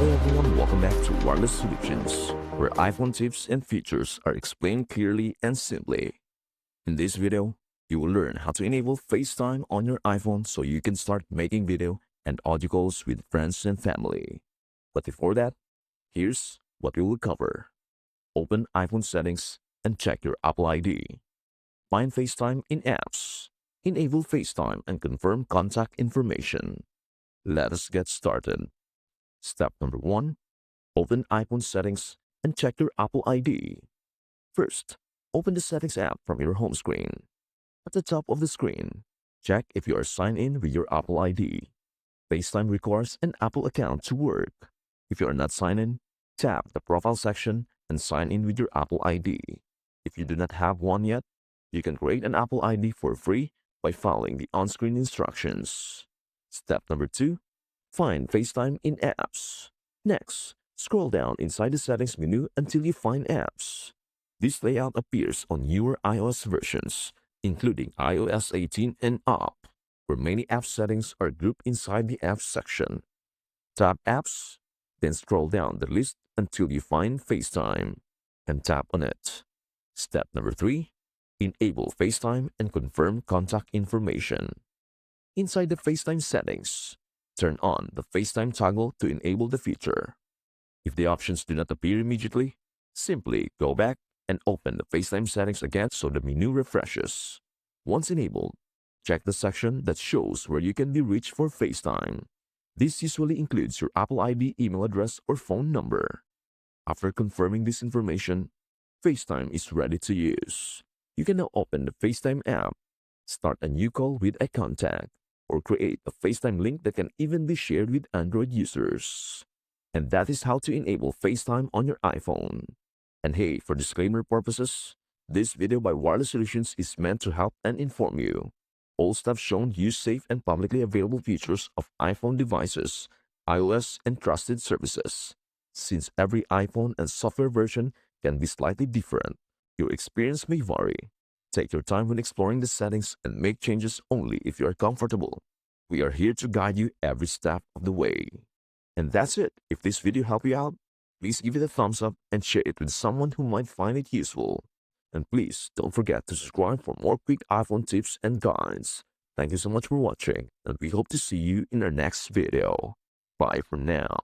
Hello everyone, welcome back to Wireless Solutions, where iPhone tips and features are explained clearly and simply. In this video, you will learn how to enable FaceTime on your iPhone so you can start making video and audio calls with friends and family. But before that, here's what we will cover. Open iPhone settings and check your Apple ID. Find FaceTime in apps. Enable FaceTime and confirm contact information. Let us get started. Step number 1. Open iPhone settings and check your Apple ID. First, open the Settings app from your home screen. At the top of the screen, check if you are signed in with your Apple ID. FaceTime requires an Apple account to work. If you are not signed in, tap the Profile section and sign in with your Apple ID. If you do not have one yet, you can create an Apple ID for free by following the on-screen instructions. Step number 2. Find FaceTime in apps. Next, scroll down inside the settings menu until you find apps. This layout appears on newer iOS versions, including iOS 18 and up, where many app settings are grouped inside the apps section. Tap Apps, then scroll down the list until you find FaceTime, and tap on it. Step number 3. Enable FaceTime and confirm contact information. Inside the FaceTime settings, turn on the FaceTime toggle to enable the feature. If the options do not appear immediately, simply go back and open the FaceTime settings again so the menu refreshes. Once enabled, check the section that shows where you can be reached for FaceTime. This usually includes your Apple ID email address or phone number. After confirming this information, FaceTime is ready to use. You can now open the FaceTime app, start a new call with a contact, or create a FaceTime link that can even be shared with Android users. And that is how to enable FaceTime on your iPhone. And hey, for disclaimer purposes, this video by Wireless Solutions is meant to help and inform you. All stuff shown use safe and publicly available features of iPhone devices, iOS, and trusted services. Since every iPhone and software version can be slightly different, your experience may vary. Take your time when exploring the settings and make changes only if you are comfortable. We are here to guide you every step of the way. And that's it. If this video helped you out, please give it a thumbs up and share it with someone who might find it useful. And please don't forget to subscribe for more quick iPhone tips and guides. Thank you so much for watching, and we hope to see you in our next video. Bye for now.